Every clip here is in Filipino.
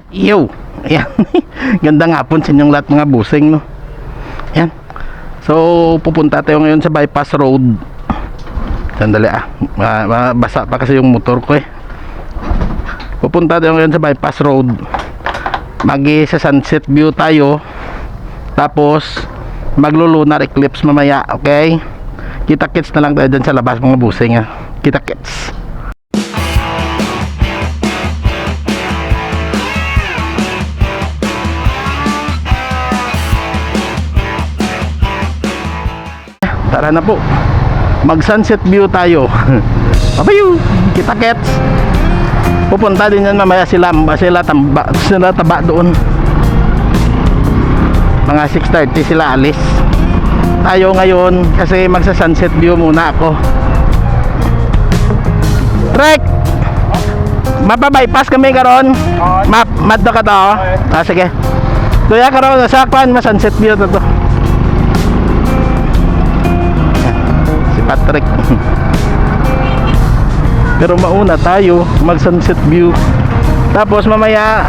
Yo, ayan. Gandang hapon sa inyong lahat mga busing, no. Ayan. So, pupunta tayo ngayon sa bypass road. Sandali basa pa kasi yung motor ko eh. Pupunta tayo ngayon sa bypass road. Sa sunset view tayo. Tapos maglo-lunar eclipse mamaya, okay? Kita-kits na lang tayo dyan sa labas mga busing, ha. Kita-kits. Tara na po, mag sunset view tayo. Abayu, kita-kits. Pupunta din yan mamaya sila taba doon. Mga 6:30 sila alis. Tayo ngayon kasi magsa sunset view muna ako. Trek, mapa-bypass kami karon. Maddo ka to. Sige. Kuya karon sa kwan ma sunset view to. Patrick. Pero mauna tayo mag sunset view, tapos mamaya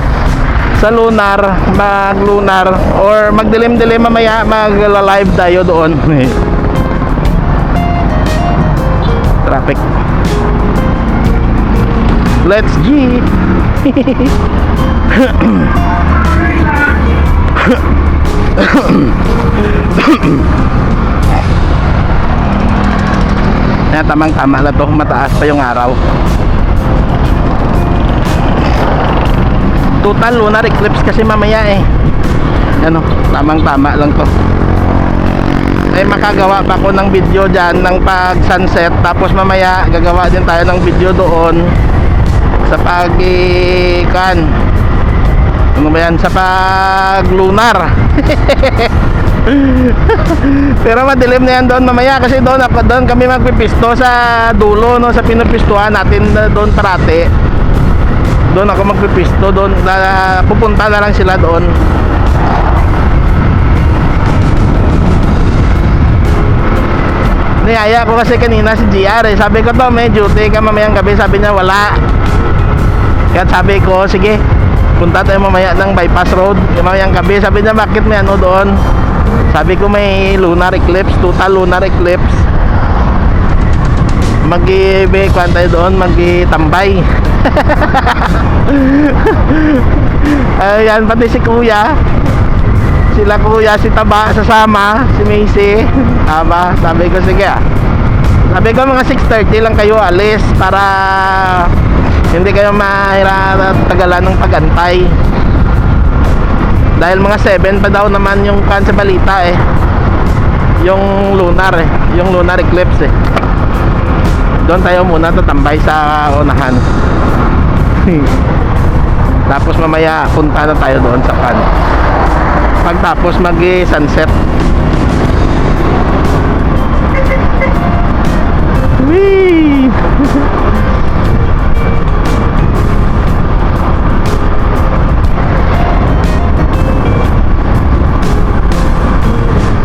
sa lunar mag lunar or magdilim-dilim mamaya mag live tayo doon. Traffic, let's G. Na tamang-tama na to, mataas pa yung araw. Total lunar eclipse kasi mamaya eh. Ano, tamang-tama lang to. Eh makagawa pa ako ng video dyan ng pag sunset, tapos mamaya gagawa din tayo ng video doon sa pag ano ba yan, sa pag lunar. Pero madilim na yan doon mamaya kasi doon kami magpipisto sa dulo, no, sa pinupistuhan natin doon parati. Doon ako magpipisto doon, pupunta na lang sila doon. Niyaya ko kasi kanina si GR eh. Sabi ko to, may duty ka mamayang gabi. Sabi niya wala. Kaya sabi ko sige, punta tayo mamaya ng bypass road mamayang gabi. Sabi niya bakit may ano doon? Sabi ko may lunar eclipse, total lunar eclipse. Mag-i-kwan tayo doon, mag-i-tambay. Ayan, pati si kuya. Sila kuya, si Taba, sasama, si Macy. Aba, sabi ko sige ah. Sabi ko mga 6:30 lang kayo alis para hindi kayo mahirap-tagalan ng pagantay. Dahil mga 7 pa daw naman yung kan sa balita eh. Yung lunar eh, yung lunar eclipse eh. Doon tayo muna tatambay sa unahan. Tapos mamaya punta na tayo doon sa kan. Pagtapos mag-sunset. Wee!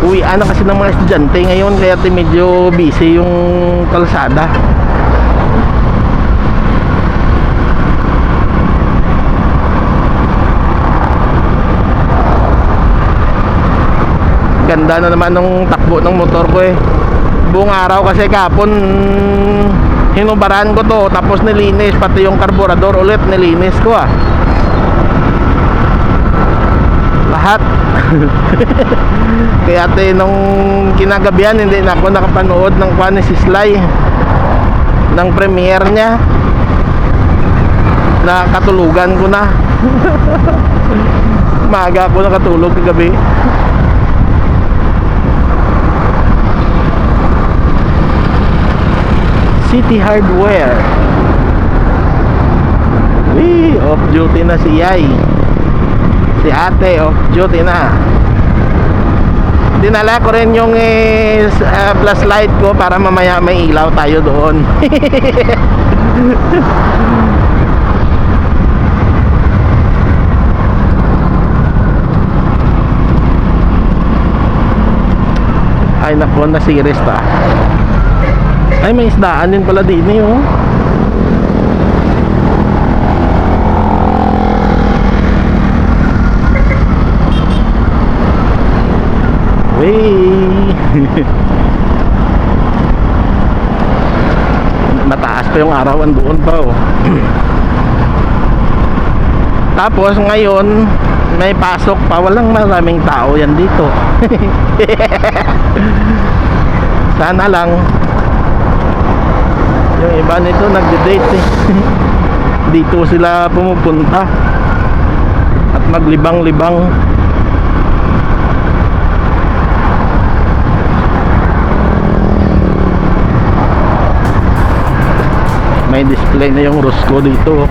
Uwian na kasi ng mga estudyante ngayon, kaya medyo busy yung kalsada. Ganda na naman ng takbo ng motor ko eh. Buong araw kasi kahapon hinubaran ko to, tapos nilinis pati yung karburador ulit, nilinis ko ah. Lahat. Kaya nung kinagabihan hindi na ako nakapanood ng kwan ni Sislay ng premiere niya. Nakatulugan ko na. Maaga ako nakatulog kagabi. City Hardware. Wee, off duty na si Yay. Si ate off duty na. Dinala ko rin yung flashlight ko para mamaya may ilaw tayo doon. Ay naku, na series pa. Ay may isdaan din pala din eh, oh. Wey! Mataas pa yung arawan doon pa oh. Tapos ngayon may pasok pa, walang maraming tao yan dito. Sana lang yung iba nito nagde-date eh. Dito sila pumupunta at maglibang-libang. May display na yung Rosco dito.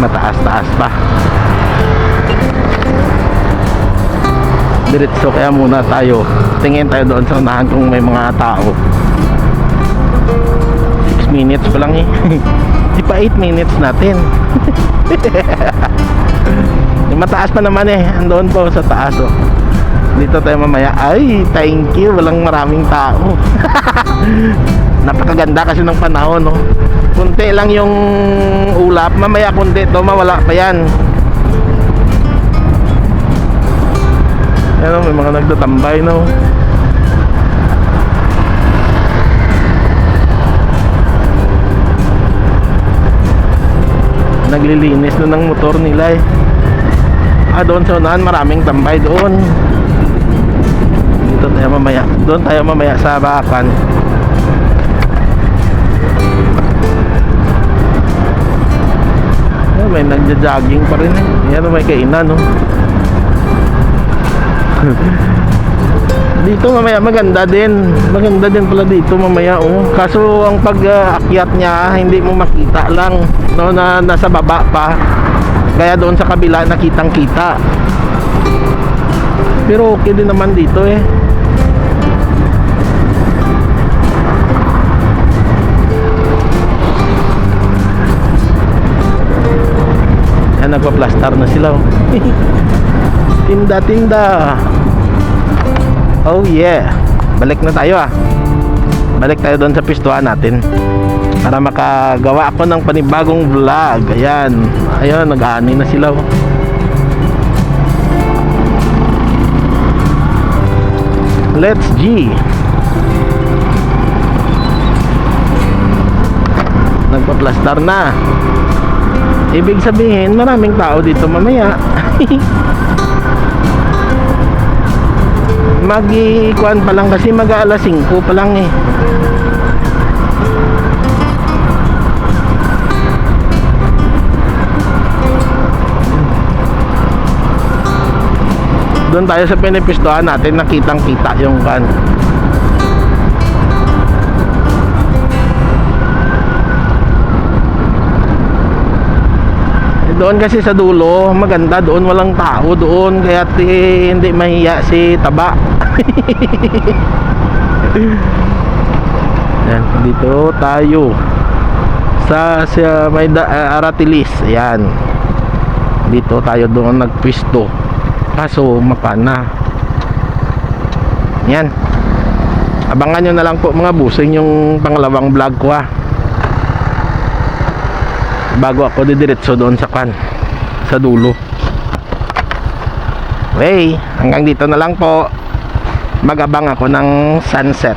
Mataas-taas pa. Diretso kaya muna tayo. Tingin tayo doon sa unahan kung may mga tao. 6 minutes pa lang eh. Di pa 8 minutes natin. Mataas pa naman eh. Andoon po sa taas oh. Dito tayo mamaya. Ay, thank you. Walang maraming tao. Napakaganda kasi ng panahon no. Kunti lang yung ulap. Mamaya kunti to, mawala pa yan. Ayan, may mga nagtatambay no. Naglilinis na ng motor nila eh. Doon sa unahan maraming tambay doon. Dito tayo mamaya. Doon tayo mamaya sa bakan. May nagja-jogging pa rin eh. Yan may kainan no. Dito mamaya maganda din. Maganda din pala dito mamaya oh. Kaso ang pag-akyat niya hindi mo makita lang no, na nasa baba pa. Kaya doon sa kabila nakitang-kita. Pero okay din naman dito eh. Yan, nagpa-plaster na sila oh. Tinda-tinda. Oh yeah. Balik na tayo ah. Balik tayo doon sa pistuhan natin para makagawa ako ng panibagong vlog. Ayan. Ayun, nag-aani na sila oh. Let's G. Nagpa-plaster na. Ibig sabihin maraming tao dito mamaya. Mag-ikuan pa lang kasi mag-aalas 5 pa lang eh. Doon tayo sa pinipistuhan natin, nakitang kita yung kan. Doon kasi sa dulo maganda, doon walang tao doon, kaya hindi mahiya si Taba. Yan, dito tayo sa may Aratilis. Ayan, dito tayo doon nagpisto, kaso mapana. Yan, abangan nyo na lang po mga busing yung pangalawang vlog ko bago ako didiretso doon sa kan, sa dulo. Okay, hanggang dito na lang po. Mag-abang ako ng sunset.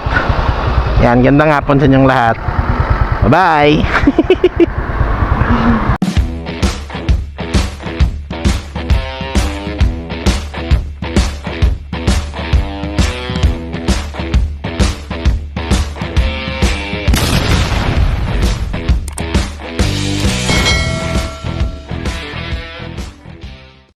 Yan, gandang hapon sa inyong lahat. Bye bye.